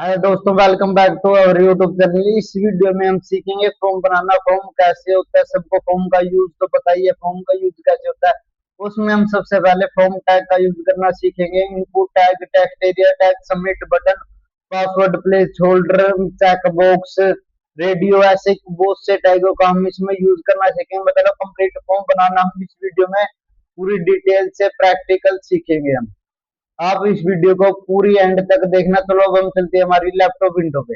हाय दोस्तों, welcome back to our YouTube channel. इस video में हम सीखेंगे फॉर्म बनाना। फॉर्म कैसे होता है, सबको फॉर्म का यूज तो बताइए। फॉर्म का यूज कैसे होता है, उसमें हम सबसे पहले फॉर्म टैग का यूज करना सीखेंगे। Input tag, text area tag, submit button, password, placeholder, check box, radio, ऐसे बहुत से टैगों का हम इसमें यूज करना सीखेंगे। मतलब कंप्लीट फॉर्म बनाना हम इस वीडियो में पूरी डिटेल से प्रैक्टिकल सीखेंगे हम। आप इस वीडियो को पूरी एंड तक देखना। चलो अब हम चलते हैं हमारी लैपटॉप विंडो पे।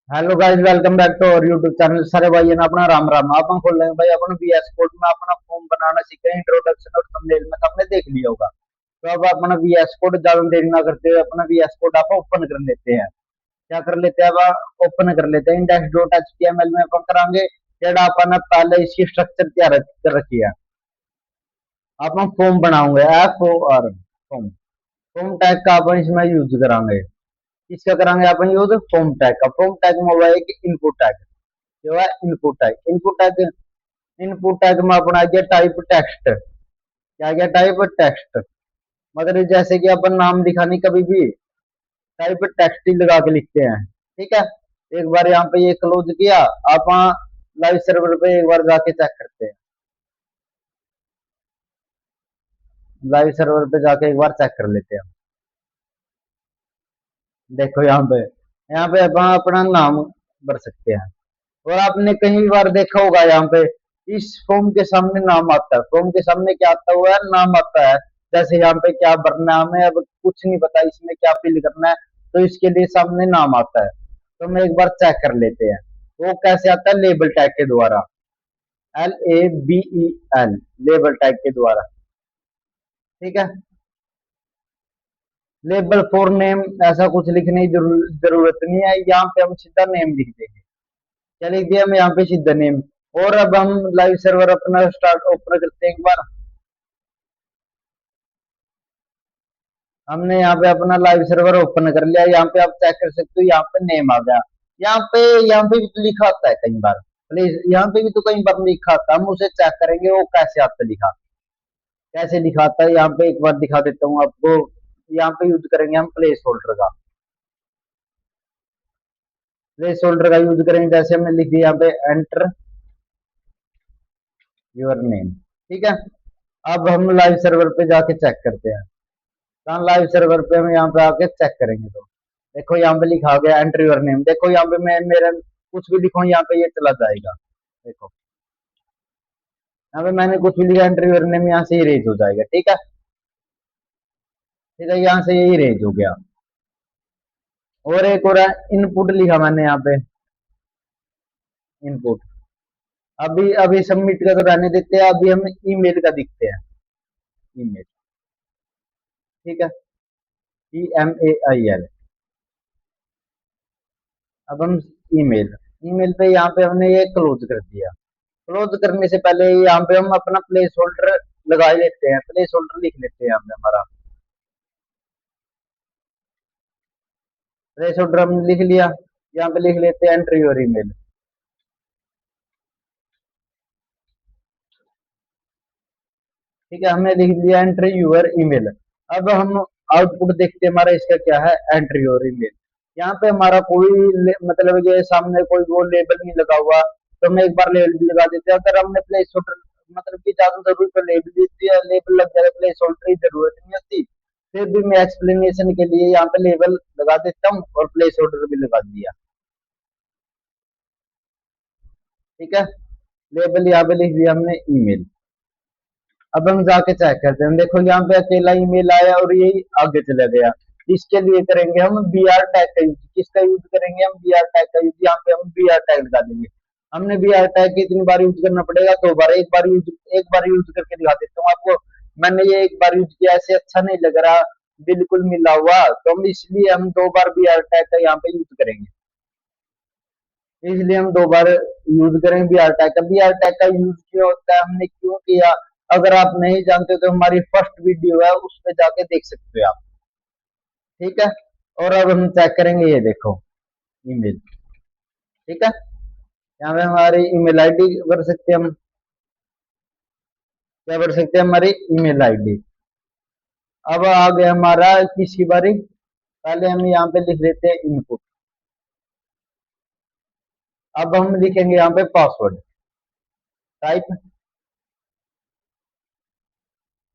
Hello guys, welcome back to our YouTube channel. सारे भाई ने अपना राम राम। आप खोल रहे हैं भाई अपन वीएस कोड में अपना फॉर्म बनाना सीखे। इंट्रोडक्शन और थंबनेल में हमने देख लिया होगा। तो अब अपना वीएस कोड ज्यादा देरी ना करते हुए अपना वीएस कोड आप ओपन कर लेते हैं। क्या कर लेते हैं, अब ओपन कर लेते हैं। Index dot H T M L में अपन कराएंगे। जेड़ा अपन पहले इसकी स्ट्रक्चर तैयार कर रखी है। आप हम फॉर्म बनाओगे, F O R form. Form tag का अपन इसमें यूज कराएंगे। किसका कराएंगे अपन यूज? फॉर्म टैग का। फॉर्म टैग में हुआ है कि इनपुट टैग, जो है इनपुट टैग। इनपुट टैग में अपना आ गया टाइप टेक्स्ट। क्या आ गया? Type text. मतलब जैसे कि अपन नाम लिखानी कभी भी टाइप टेक्स्ट ही लगा के लिखते हैं। ठीक है। एक बार यहाँ पे ये क्लोज किया। आप लाइव सर्वर पे एक बार जाके चेक करते हैं। लाइव सर्वर पे जाके एक बार चेक कर लेते हैं। देखो यहाँ पे अपन अपना नाम भर सकते हैं। और आपने कई बार देखा होगा यहाँ पे इस फॉर्म के सामने नाम आता है। फॉर्म के सामने क्या आता हुआ है? नाम आता है। जैसे यहाँ पे क्या भरना है, हमें अब कुछ नहीं पता इसमें क्या फिल करना है, तो इसके लिए सामने नाम आता है। तो हम एक बार चेक कर लेते हैं। वो कैसे आता है? लेबल टैग के द्वारा। LABEL, लेबल टैग के द्वारा। ठीक है। लेबल फॉर नेम ऐसा कुछ लिखने की जरूरत नहीं है। यहाँ पे हम सीधा नेम लिख देंगे। क्या लिख दिया? हम यहाँ पे सीधा नेम। और अब हम लाइव सर्वर अपना स्टार्ट ओपन करते हैं एक बार। हमने यहाँ पे अपना लाइव सर्वर ओपन कर लिया। यहाँ पे आप चेक कर सकते हो, यहाँ पे नेम आ गया। यहाँ पे यहाँ पे भी तो लिखा आता है कई बार। प्लीज, यहाँ पे भी तो कई बार लिखा आता है। हम उसे चेक करेंगे वो कैसे आता लिखा। कैसे लिखा आता है यहाँ पे एक बार दिखा देता हूँ आपको। यहाँ पे यूज करेंगे हम प्लेस होल्डर का। प्लेस होल्डर का यूज करेंगे। जैसे हमने लिख दिया यहाँ पे एंटर योर नेम। ठीक है। अब हम लाइव सर्वर पे जाके चेक करते हैं। कहाँ? लाइव सर्वर पे हम यहाँ पे आके चेक करेंगे। तो देखो यहाँ पे लिखा गया एंटर योर नेम। देखो यहाँ पे मैं मेरा कुछ भी लिखूं यहाँ पे ये चला जाएगा। देखो यहाँ पे मैंने कुछ भी लिखा एंटर योर नेम, यहाँ से ही रेज हो जाएगा। ठीक है। ठीक है, यहाँ से यही रेज हो गया। और एक और इनपुट लिखा मैंने यहाँ पे, इनपुट। अभी अभी सबमिट का तो रहने देते हैं। अभी हम ईमेल का दिखते हैं। ईमेल। ठीक है। EMAIL। अब हम ईमेल, ईमेल पे यहाँ पे हमने ये क्लोज कर दिया। क्लोज करने से पहले यहाँ पे हम अपना प्लेस होल्डर लगा ही लेते हैं। प्लेस होल्डर लिख लेते हैं यहाँ पे हमारा। प्लेस होल्डर हमने लिख लिया। यहाँ पे लिख लेते हैं एंटर योर ईमेल। ठीक है, हमने लिख दिया एंटर यूर ईमेल। अब हम आउटपुट देखते हैं हमारा इसका क्या है, एंटर योर ईमेल। यहाँ पे हमारा कोई मतलब ये सामने कोई वो लेबल नहीं लगा हुआ, तो हम एक बार लेबल भी लगा देते हैं। अगर हमने प्लेस होल्डर मतलब कि ज्यादा जरूरी तो लेबल लग जाए, प्लेस होल्डर की जरूरत नहीं होती। फिर भी मैं एक्सप्लेनेशन के लिए यहाँ पे लेबल लगा देता हूँ और प्लेस होल्डर भी लगा दिया। ठीक है। लेबल यहाँ पे लिख दिया हमने ईमेल। अब हम जाके चेक करते हैं। देखो यहाँ पे अकेला ईमेल आया और ये आगे चला गया। इसके लिए करेंगे हम BR टैग का यूज। किसका यूज करेंगे हम? BR टैग का यूज। यहाँ पे हम BR टैग लगा देंगे। हमने BR टैग कितनी बार यूज करना पड़ेगा? 2 बार। एक बार यूज करके दिखा देता हूँ आपको। मैंने ये एक बार यूज किया, ऐसे अच्छा नहीं लग रहा, बिल्कुल मिला हुआ, तो हम इसलिए हम 2 बार BR टैग का यहाँ पे यूज करेंगे। इसलिए हम 2 बार यूज करेंगे BR टैग का। BR टैग का यूज क्यों होता है, हमने क्यों किया? अगर आप नहीं जानते तो हमारी फर्स्ट वीडियो है, उस पे जाके देख सकते हो आप। ठीक है। और अब हम चेक करेंगे, ये देखो ईमेल। ठीक है। यहाँ पे हमारी ईमेल आईडी भर सकते हैं हम। क्या भर सकते हैं? हमारी ईमेल आईडी। अब आ गया हमारा किसकी बारी? पहले हम यहाँ पे लिख देते हैं इनपुट। अब हम लिखेंगे यहाँ पे password, type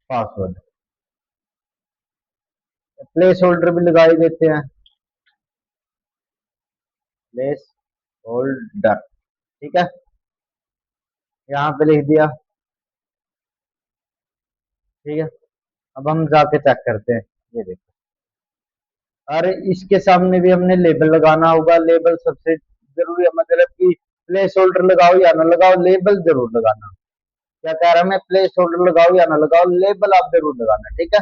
password. Place holder भी लगा ही देते हैं, प्लेस होल्डर, ठीक है। यहाँ पे लिख दिया, ठीक है। अब हम जाके चेक करते हैं, ये देखो। अरे इसके सामने भी हमने लेबल लगाना होगा, लेबल सबसे जरूरी है, मतलब कि प्लेस होल्डर लगाओ या ना लगाओ, लेबल जरूर लगाना। क्या कह रहा है, मैं प्लेस होल्डर लगाओ या ना लगाओ, लेबल आप जरूर लगाना, ठीक है।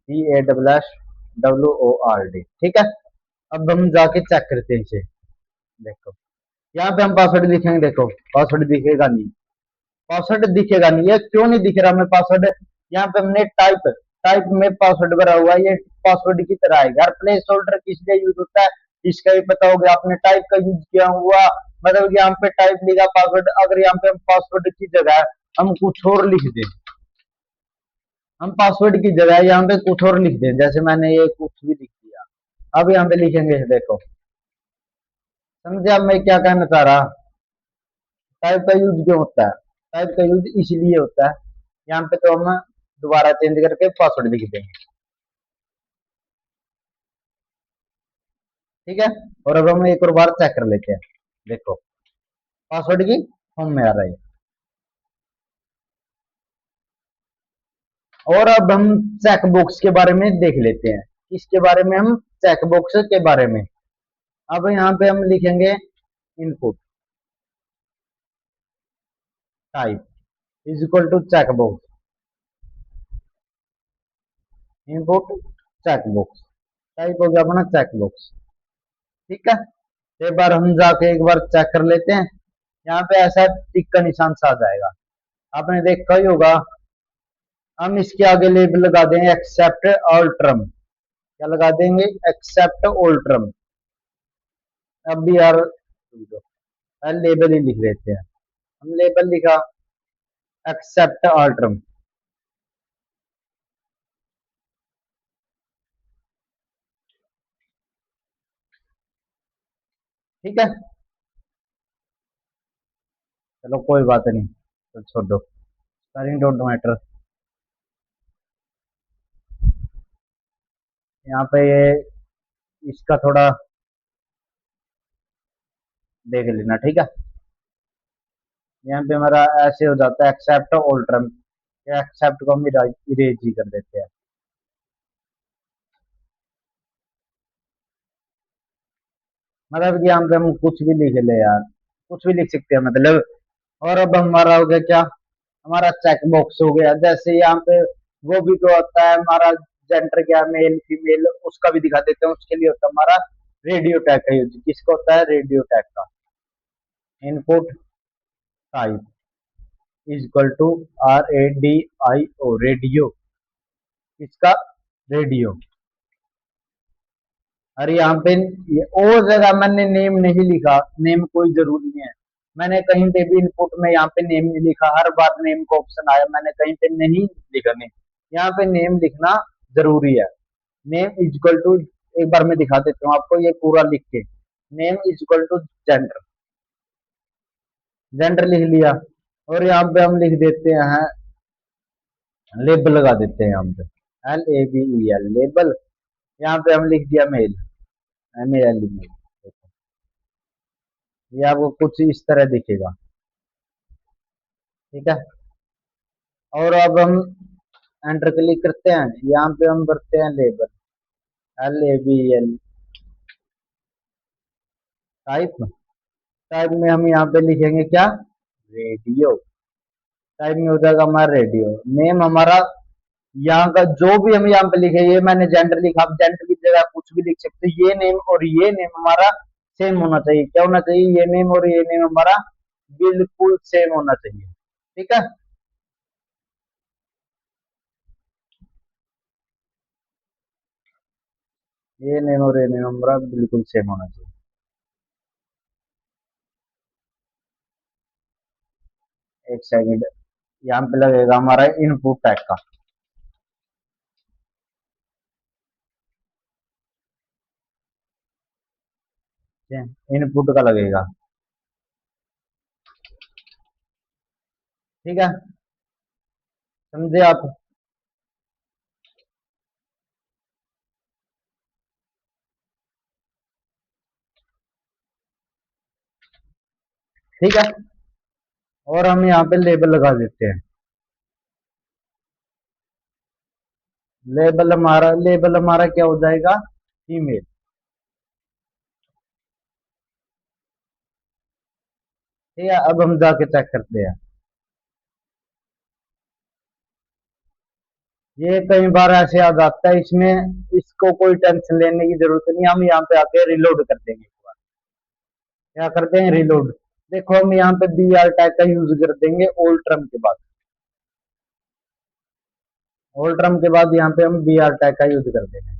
PASSWORD, ठीक है। अब हम जाके चेक करते हैं इसे, देखो। यहाँ पे हम पासवर्ड लिखेंगे, देखो पासवर्ड दिखेगा नहीं, पासवर्ड दिखेगा नहीं, ये क्यों नहीं दिख रहा हमें पासवर्ड। यहाँ पे हमने टाइप, टाइप में पासवर्ड भरा हुआ है, ये पासवर्ड की तरह आएगा। प्लेस होल्डर किस लिए यूज होता है, इसका भी पता होगा, आपने टाइप का यूज किया हुआ, मतलब यहाँ पे टाइप लिखा पासवर्ड, अगर यहाँ पे हम पासवर्ड की जगह हम कुछ और लिख दें, हम पासवर्ड की जगह यहाँ पे कुछ और लिख दें, जैसे मैंने ये कुछ भी लिख दिया, अब यहाँ पे लिखेंगे, देखो समझे अब मैं क्या कहना चाह रहा। टाइप का यूज क्यों होता है, टाइप का यूज इसलिए होता है, यहाँ पे तो हम दोबारा चेंज करके पासवर्ड लिख देंगे, ठीक है। और अब हम एक और बार चेक कर लेते हैं, देखो पासवर्ड की फॉर्म में आ रहा है। और अब हम चेक बॉक्स के बारे में देख लेते हैं, इसके बारे में हम चेक बॉक्स के बारे में। अब यहाँ पे हम लिखेंगे input type is equal to check box, input check box, type हो गया अपना चेक बॉक्स, ठीक है। एक बार हम जाके एक बार चेक कर लेते हैं, यहाँ पे ऐसा टिक का निशान सा आ जाएगा, आपने देखा ही होगा। हम इसके आगे लेबल लगा देंगे एक्सेप्ट ऑल टर्म, क्या लगा देंगे, एक्सेप्ट ऑल टर्म। अब भी यार लेबल ही लिख देते हैं, हम लेबल लिखा एक्सेप्ट ऑल टर्म, ठीक है। चलो कोई बात नहीं, तो छोड़ो, स्पेलिंग डोंट मैटर। यहाँ पे ये इसका थोड़ा देख लेना, ठीक है। यहाँ पे हमारा ऐसे हो जाता है एक्सेप्ट ऑल टर्म, एक्सेप्ट को हम इरेज ही कर देते हैं, मतलब कि यहाँ पे हम कुछ भी लिख ले यार, कुछ भी लिख सकते हैं मतलब। और अब हमारा हो गया क्या, हमारा चेक बॉक्स हो गया, जैसे यहाँ पे वो भी तो होता है हमारा, जेंडर क्या मेल फीमेल, उसका भी दिखा देते हैं, उसके लिए होता है हमारा रेडियो टैग का यूज, किसका होता है, रेडियो टैग का। Input type is equal to RADIO, radio, इसका रेडियो। अरे यहाँ पे ये ओ जगह मैंने नेम नहीं लिखा, नेम कोई जरूरी नहीं है, मैंने कहीं पे भी इनपुट में यहाँ पे नेम नहीं लिखा, हर बार नेम का ऑप्शन आया, मैंने कहीं पे नहीं लिखा नेम, यहाँ पे नेम लिखना जरूरी है। नेम इज इक्वल टू, एक बार मैं दिखा देता हूँ आपको ये पूरा लिख के, name is equal to gender, gender लिख लिया। और यहाँ पे हम लिख देते हैं, लेबल लगा देते हैं यहाँ पे, LABEL लेबल, यहाँ पे हम लिख दिया मेल, MAL मेल, ये आपको कुछ इस तरह दिखेगा, ठीक है। और अब हम एंटर क्लिक करते हैं, यहाँ पे हम भरते हैं लेबल, LABEL टाइप, टाइप में हम यहाँ पे लिखेंगे क्या, रेडियो, टाइप में हो जाएगा हमारा रेडियो। नेम हमारा यहाँ का जो भी हम यहाँ पे लिखे, ये मैंने जेंडर लिखा, आप जेंडर की जगह कुछ भी लिख सकते हो, ये नेम और ये नेम हमारा सेम होना चाहिए, क्या होना चाहिए, ये नेम और ये नेम हमारा बिल्कुल सेम होना चाहिए, ठीक है। ये नेम और ये नेम हमारा बिल्कुल सेम होना चाहिए। एक सेकंड, यहाँ पे लगेगा हमारा इनपुट टैग का, इनपुट का लगेगा। ठीक है, समझे आप? ठीक है, और हम यहाँ पे लेबल लगा देते हैं। लेबल हमारा क्या हो जाएगा? ईमेल। ठीक है, अब हम जाके चेक करते हैं। ये कई बार ऐसे आ जाता है, इसमें इसको कोई टेंशन लेने की जरूरत नहीं, हम यहाँ पे आके रिलोड कर देंगे एक बार। क्या करते हैं? रिलोड। देखो हम यहाँ पे बी आर टैग का यूज कर देंगे ओल्ड टर्म के बाद। ओल्ड टर्म के बाद यहाँ पे हम बी आर टैग का यूज कर देंगे।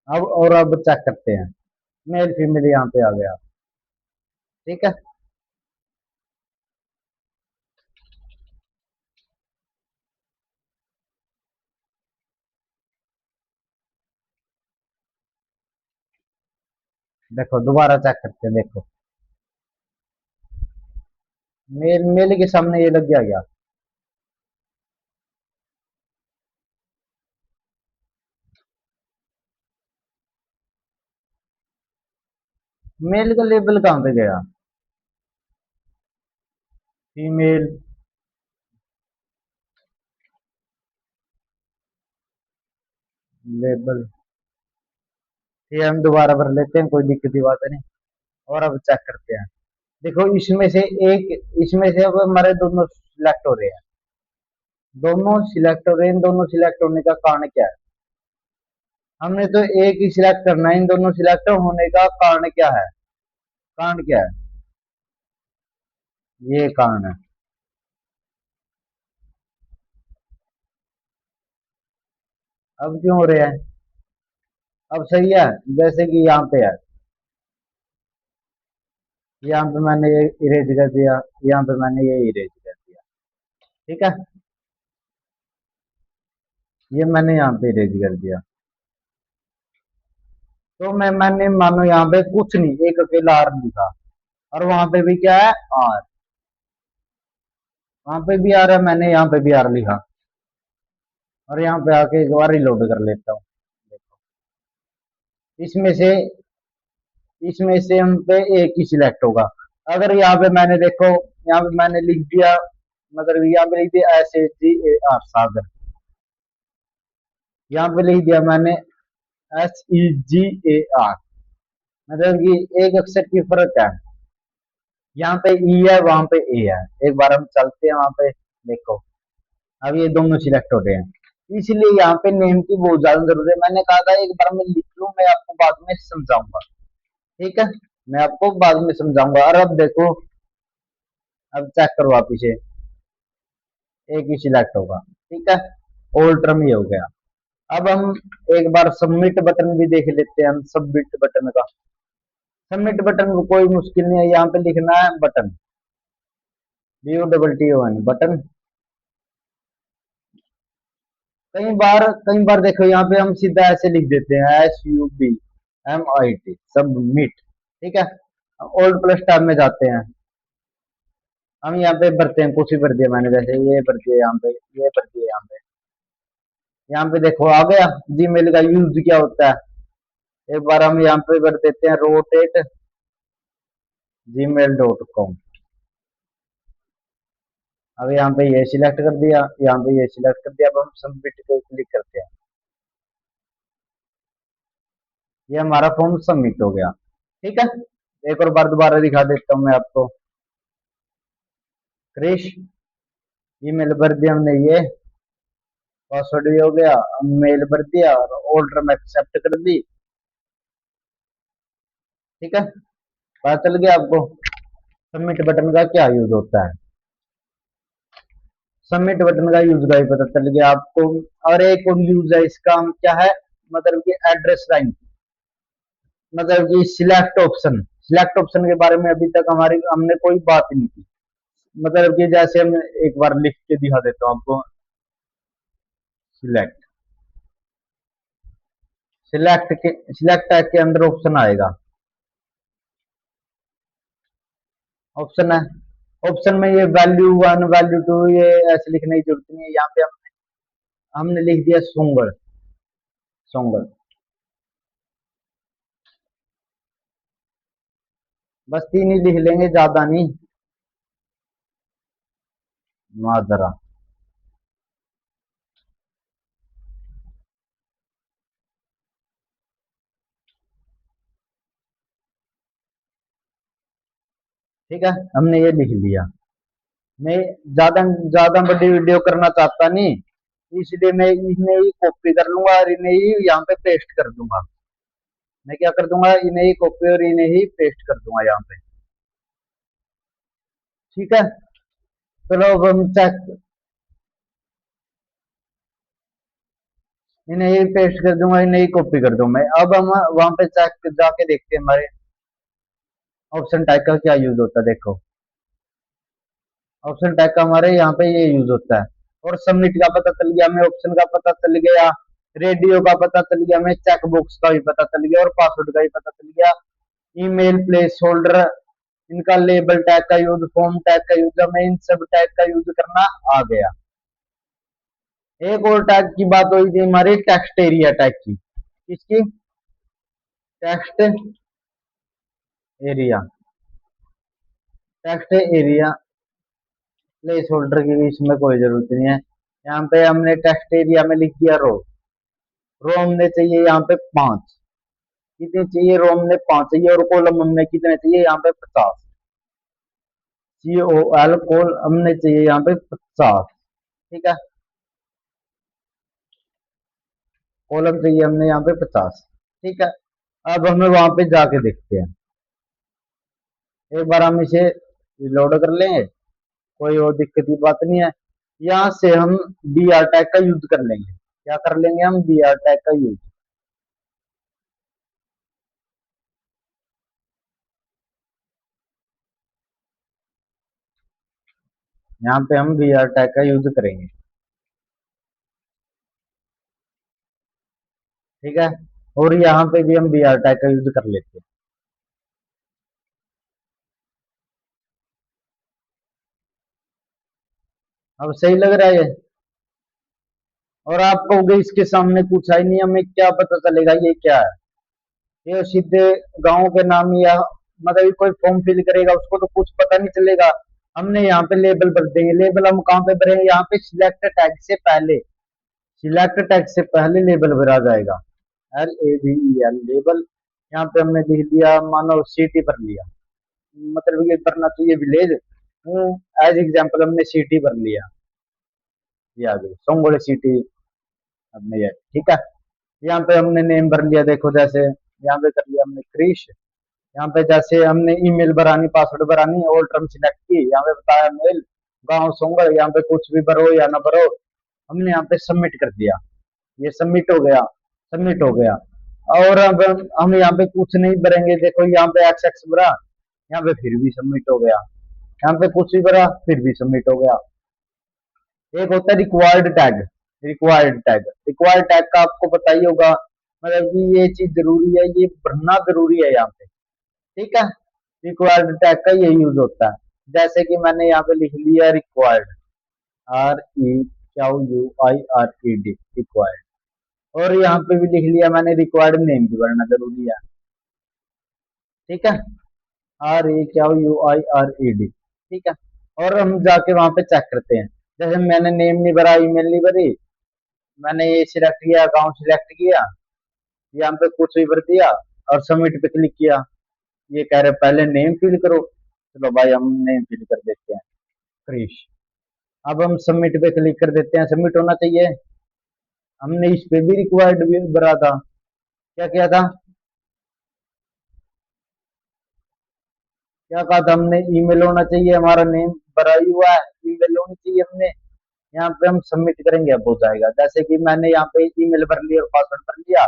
अब चेक करते हैं, मेल फीमेल यहाँ पे आ गया। ठीक है, देखो दोबारा चेक करते हैं। देखो मेल मेल के सामने ये लग गया क्या? मेल का लेबल कहाँ पे गया? Female label. ये हम दोबारा भर लेते हैं, कोई दिक्कत की बात नहीं। और अब चेक करते हैं। देखो इसमें से अब हमारे दोनों सिलेक्ट हो रहे हैं। दोनों सिलेक्ट हो रहे हैं, इन दोनों सिलेक्ट होने का कारण क्या है? हमने तो एक ही सिलेक्ट करना है, इन दोनों सिलेक्ट होने का कारण क्या है? कारण क्या है? ये कारण है। अब क्यों हो रहे हैं? अब सही है, जैसे कि यहाँ पे है, यहाँ पे मैंने ये इरेज कर दिया, यहाँ पे मैंने ये इरेज कर दिया। ठीक है, ये मैंने यहाँ पे इरेज कर दिया। तो मैंने मानो यहाँ पे कुछ नहीं, एक अकेला आर लिखा, और वहां पे भी क्या है? आर। वहां पे भी आर है, मैंने यहाँ पे भी आर लिखा, और यहाँ पे आके एक बार रिलोड कर लेता हूँ। देखो इसमें से इसमें से हम पे एक ही सिलेक्ट होगा। अगर यहाँ पे मैंने देखो, यहाँ पे मैंने लिख दिया, मतलब यहाँ पे लिख दिया SAGAR सागर। यहाँ पे लिख दिया मैंने SEGAR, मतलब कि एक अक्षर की फर्क है। यहाँ पे ई है, वहां पे ए है। एक बार हम चलते हैं वहां पे, देखो अब ये दोनों सिलेक्ट हो गए हैं। इसलिए यहाँ पे नेम की बहुत ज्यादा जरूरत है। मैंने कहा था एक बार मैं लिख लूं, मैं आपको बाद में समझाऊंगा। ठीक है, मैं आपको बाद में समझाऊंगा। और अब देखो, अब चेक करो आप इसे, एक ही सिलेक्ट होगा। ठीक है, ओल्ड टर्म ही हो गया। अब हम एक बार सबमिट बटन भी देख लेते हैं, हम सबमिट बटन का। सबमिट बटन को कोई मुश्किल नहीं है, यहाँ पे लिखना है बटन, BUTTON बटन। कई बार देखो यहाँ पे हम सीधा ऐसे लिख देते हैं SUBMIT सबमिट। ठीक है, ओल्ड प्लस टैब में जाते हैं, हम यहाँ पे भरते हैं, कुछ ही भर दिया मैंने, जैसे ये भर दिया यहाँ पे, ये भर दिया यहाँ पे। यहाँ पे देखो आ गया। जीमेल का यूज क्या होता है? एक बार हम यहाँ पे भर देते हैं rotate@gmail.com। अब यहाँ पे ये सिलेक्ट कर दिया, यहाँ पे ये सिलेक्ट कर दिया। अब हम सबमिट पे क्लिक करते हैं, ये हमारा फॉर्म सबमिट हो गया। ठीक है, एक और बार दोबारा दिखा देता हूँ मैं आपको। क्रिश, ईमेल भर दिया हमने, ये पासवर्ड भी हो गया, मेल भर दिया और ऑर्डर में एक्सेप्ट कर दी। ठीक है, पता चल गया आपको सबमिट बटन का क्या यूज होता है। सबमिट बटन का यूज का भी पता चल गया आपको। और एक और यूज है इसका, क्या है? मतलब कि एड्रेस लाइन, मतलब कि सिलेक्ट ऑप्शन। सिलेक्ट ऑप्शन के बारे में अभी तक हमारी हमने कोई बात नहीं की। मतलब कि जैसे हम एक बार लिख के दिखा देता हूँ आपको। सिलेक्ट सिलेक्ट टैग के अंदर ऑप्शन आएगा। ऑप्शन है, ऑप्शन में ये वैल्यू वन वैल्यू टू ये ऐसे लिखने की जरूरत नहीं है। यहाँ पे हमने लिख दिया सोंगड़। सोंगड़ बस तीन ही लिख लेंगे, ज्यादा नहीं। माजरा। ठीक है, हमने ये लिख लिया। मैं ज्यादा ज्यादा बड़ी वीडियो करना चाहता नहीं, इसलिए मैं इन्हें ही कॉपी कर लूंगा और इन्हें ही यहाँ पे पेस्ट कर दूंगा। मैं क्या कर दूंगा, इन्हें ही कॉपी और इन्हें ही पेस्ट कर दूंगा यहाँ पे। ठीक है, चलो अब हम चेक, इन्हें ही पेस्ट कर दूंगा, इन्हें ही कॉपी कर दूंगा मैं। अब हम वहां पे चेक जाके देखते हैं हमारे ऑप्शन टैग का क्या यूज होता है। देखो, ऑप्शन टैग का हमारे यहाँ पे ये यूज होता है। और सबमिट का पता चल गया हमें, ऑप्शन का पता चल गया, रेडियो का पता चल गया हमें, चेक बॉक्स का भी पता चल गया और पासवर्ड का भी पता चल गया। ईमेल प्लेस होल्डर, इनका लेबल टैग का यूज, फॉर्म टैग का यूज, हमें इन सब टैग का यूज करना आ गया। एक और टैग की बात हुई थी हमारी, टेक्स्ट एरिया टैग की। किसकी? Text area. Text area place holder की भी इसमें कोई जरूरत नहीं है। यहाँ पे हमने टेक्स्ट एरिया में लिख दिया रो। रो हमने चाहिए यहाँ पे 5। कितने चाहिए? रो हमने 5 चाहिए। और कॉलम हमने कितने चाहिए? यहाँ पे 50। COL कॉल हमने चाहिए यहाँ पे 50। ठीक है, कॉलम चाहिए हमने यहाँ पे 50। ठीक है, अब हमें वहां पे जाके देखते हैं। एक बार हम इसे रिलोड कर लेंगे, कोई और दिक्कत की बात नहीं है। यहाँ से हम बी आर टैग का यूज कर लेंगे। क्या कर लेंगे हम? बी आर टैग का यूज। यहाँ पे हम बी आर टैग का यूज करेंगे। ठीक है, और यहाँ पे भी हम बी आर टैग का यूज कर लेते हैं। अब सही लग रहा है ये? और आप कहोगे इसके सामने कुछ है ही नहीं, हमें क्या पता चलेगा ये क्या है? ये सीधे गांव के नाम या मतलब कोई फॉर्म फिल करेगा उसको तो कुछ पता नहीं चलेगा। हमने यहाँ पे लेबल भर देंगे। लेबल हम कहाँ पे भरेंगे? यहाँ पे सिलेक्ट टैग से पहले। सिलेक्ट टैग से पहले लेबल भरा जाएगा। LABEL label. यहाँ पे हमने लिख दिया, मानो सिटी भर लिया, मतलब ये भरना चाहिए विलेज। एज एग्जाम्पल हमने सिटी भर लिया, ये आ गई सोंगोड़े सिटी। हमने ये, ठीक है। यहाँ पे हमने नेम भर लिया, देखो जैसे यहाँ पे कर लिया हमने क्रिश। यहाँ पे जैसे हमने ईमेल भरानी, पासवर्ड भरानी, ऑल टर्म सिलेक्ट की, यहाँ पे बताया मेल, गांव सोंगड़, यहाँ पे कुछ भी भरो या ना भरो। हमने यहाँ पे सबमिट कर दिया, ये सबमिट हो गया। सबमिट हो गया। और अब हम यहाँ पे कुछ नहीं भरेंगे, देखो यहाँ पे एक्स एक्स भरा, यहाँ पे फिर भी सबमिट हो गया। यहाँ पे कुछ भी भरा फिर भी सबमिट हो गया। एक होता है required tag. Required tag, required tag का आपको पता ही होगा, मतलब कि ये चीज जरूरी है, ये भरना जरूरी है यहाँ पे। ठीक है, रिक्वायर्ड टैग का ये यूज होता है। जैसे कि मैंने यहाँ पे लिख लिया रिक्वायर्ड, REQUIRED, रिक्वायर्ड। और यहाँ पे भी लिख लिया मैंने रिक्वायर्ड नेम भी भरना जरूरी है। ठीक है, REQUIRED। ठीक है, और हम जाके वहां पे चेक करते हैं। जैसे मैंने नेम नहीं भरा, ईमेल नहीं भरी, मैंने ये सिलेक्ट किया, अकाउंट सिलेक्ट किया, यहाँ पे कुछ भी भर दिया और सबमिट पे क्लिक किया। ये कह रहे पहले नेम फिल करो। चलो भाई हम नेम फिल कर देते हैं, क्रिश। अब हम सबमिट पे क्लिक कर देते हैं, सबमिट होना चाहिए। हमने इस पे भी रिक्वायर्ड भी भरा था। क्या किया था? क्या कहा था हमने? ईमेल होना चाहिए, हमारा नेम भरा ही हुआ है, ईमेल होनी चाहिए हमने। यहाँ पे हम सबमिट करेंगे, अब हो जाएगा। जैसे कि मैंने यहाँ पे ईमेल भर लिया और पासवर्ड भर लिया,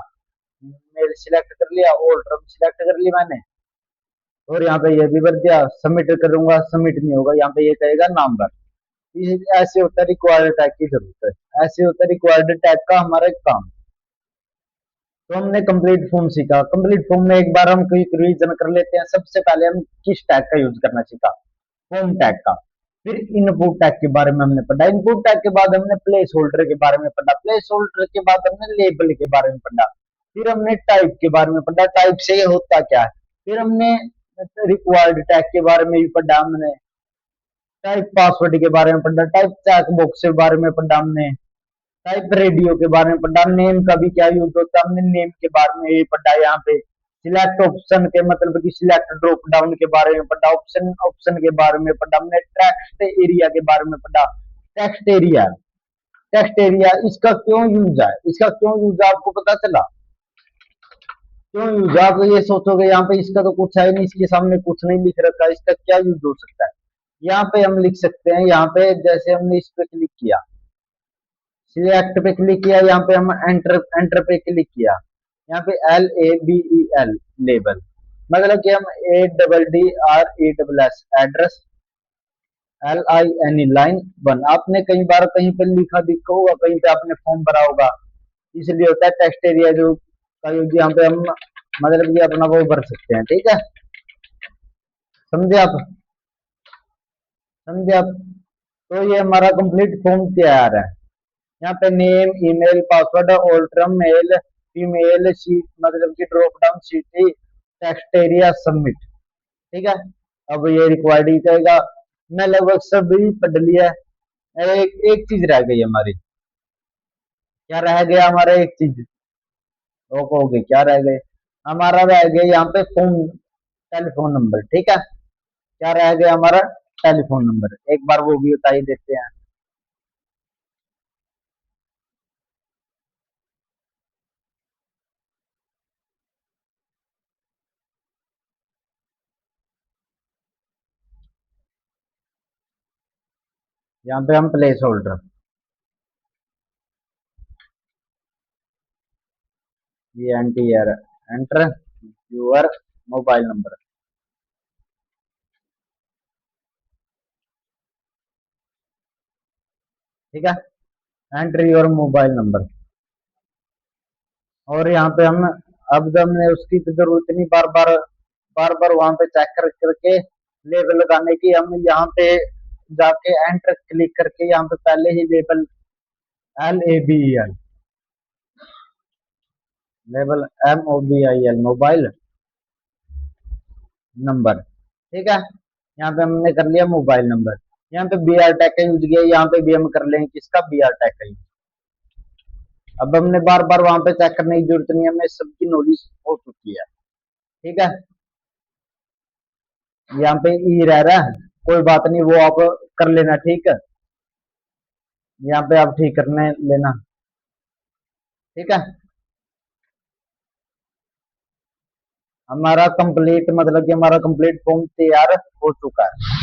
मेल सिलेक्ट कर लिया, ऑल टर्म सिलेक्ट कर ली मैंने। और यहाँ पे ये भी भर दिया, सबमिट करूंगा, सबमिट नहीं होगा, यहाँ पे ये कहेगा नाम भर। ऐसे होता है रिक्वायर्ड टैग की जरूरत है, ऐसे होता है रिक्वायर्ड टैग का हमारा एक काम। तो हमने कंप्लीट फॉर्म सीखा, कंप्लीट फॉर्म में एक बार हम क्विक रिवीजन कर लेते हैं। सबसे पहले हम किस टैग का यूज करना सीखा, फॉर्म टैग का। फिर इनपुट टैग के बारे में हमने पढ़ा, इनपुट टैग के बाद हमने प्लेस होल्डर के बारे में पढ़ा, प्लेस होल्डर के बाद हमने लेबल के बारे में पढ़ा, फिर हमने टाइप के बारे में पढ़ा, टाइप से ये होता क्या है। फिर हमने रिक्वायर्ड टैग के बारे में भी पढ़ा हमने, टाइप पासवर्ड के बारे में पढ़ा, टाइप चेक बॉक्स के बारे में पढ़ा हमने, टाइप रेडियो के बारे में पढ़ा, नेम का भी क्या यूज होता है हमने नेम के बारे में ये पढ़ा। यहाँ पे सिलेक्ट ऑप्शन के मतलब कि सिलेक्ट ड्रॉप डाउन के बारे में पढ़ा, ऑप्शन ऑप्शन के बारे में पढ़ा हमने, टेक्स्ट एरिया के बारे में पढ़ा। टेक्स्ट एरिया, टेक्स्ट एरिया इसका क्यों यूज है, इसका क्यों यूज है आपको पता चला, क्यों यूज है। आप ये सोचोगे यहाँ पे इसका तो कुछ है नहीं, इसके सामने कुछ नहीं लिख रखा, इसका क्या यूज हो सकता है। यहाँ पे हम लिख सकते हैं, यहाँ पे जैसे हमने इस पे क्लिक किया, सिलेक्ट पे क्लिक किया, यहाँ पे हम एंटर एंटर पे क्लिक किया, यहाँ पे LABEL लेबल, मतलब कि हम ADDRESS address, LINE line one. आपने कई बार कहीं पे लिखा दिखा होगा, कहीं पे आपने फॉर्म भरा होगा, इसलिए होता है टेक्स्ट एरिया जो का यूज यहाँ पे हम मतलब कि अपना वो भर सकते हैं। ठीक है, समझे आप, समझे आप। तो ये हमारा कंप्लीट फॉर्म तैयार है। यहाँ पे नेम, ईमेल, पासवर्ड, ऑल्टरम, मेल, फीमेल, शीट मतलब कि drop down city, text area, submit. ठीक है, अब ये रिक्वायर्ड ही कहेगा। मैं लगभग सभी पढ़ लिया है, एक चीज रह गई हमारी। क्या रह गया हमारा, एक चीज वो कहोगे क्या रह गए, हमारा रह गया यहाँ पे फोन, टेलीफोन नंबर। ठीक है, क्या रह गया हमारा, टेलीफोन नंबर, एक बार वो भी बता ही देते हैं। यहाँ पे हम प्लेस होल्डर, ये enter, enter your mobile number. ठीक है, एंटर योर मोबाइल नंबर। और यहाँ पे हम, अब जब हमने उसकी तो जरूरत नहीं बार बार वहां पे चेक कर करके लेबल लगाने की, हम यहाँ पे जाके एंटर क्लिक करके यहाँ पे पहले ही label LABEL, label MOBIL mobile number. ठीक है, यहाँ पे हमने कर लिया मोबाइल नंबर। यहाँ पे BR टैग का यूज किया, यहाँ पे भी हम कर लेंगे किसका, BR टैग का यूज। अब हमने बार बार वहां पे चेक करने की जरूरत नहीं, हमें सबकी नॉलेज हो चुकी है। ठीक है, यहाँ पे ई रह रहा है, कोई बात नहीं, वो आप कर लेना। ठीक है, यहाँ पे आप ठीक करने लेना। ठीक है, हमारा कंप्लीट मतलब कि हमारा कंप्लीट फॉर्म तैयार हो चुका है।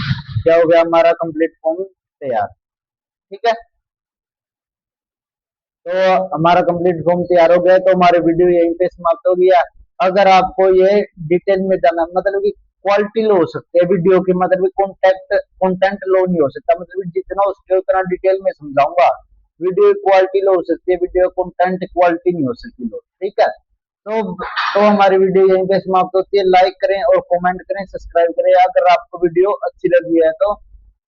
क्या हो गया, हमारा कंप्लीट फॉर्म तैयार। ठीक है, तो हमारा कंप्लीट फॉर्म तैयार हो गया, तो हमारी वीडियो यहीं पे समाप्त हो गया। अगर आपको ये डिटेल में जाना, मतलब कि क्वालिटी लो हो सकती है वीडियो की, मतलब कॉन्टेंट कंटेंट लो नहीं हो सकता, मतलब जितना उसके उतना डिटेल में समझाऊंगा। वीडियो क्वालिटी लो हो सकती है, वीडियो कंटेंट क्वालिटी नहीं हो सकती लो। ठीक है, तो हमारी वीडियो यहीं पे समाप्त होती है। लाइक करें और कमेंट करें, सब्सक्राइब करें। अगर आपको वीडियो अच्छी लगी है तो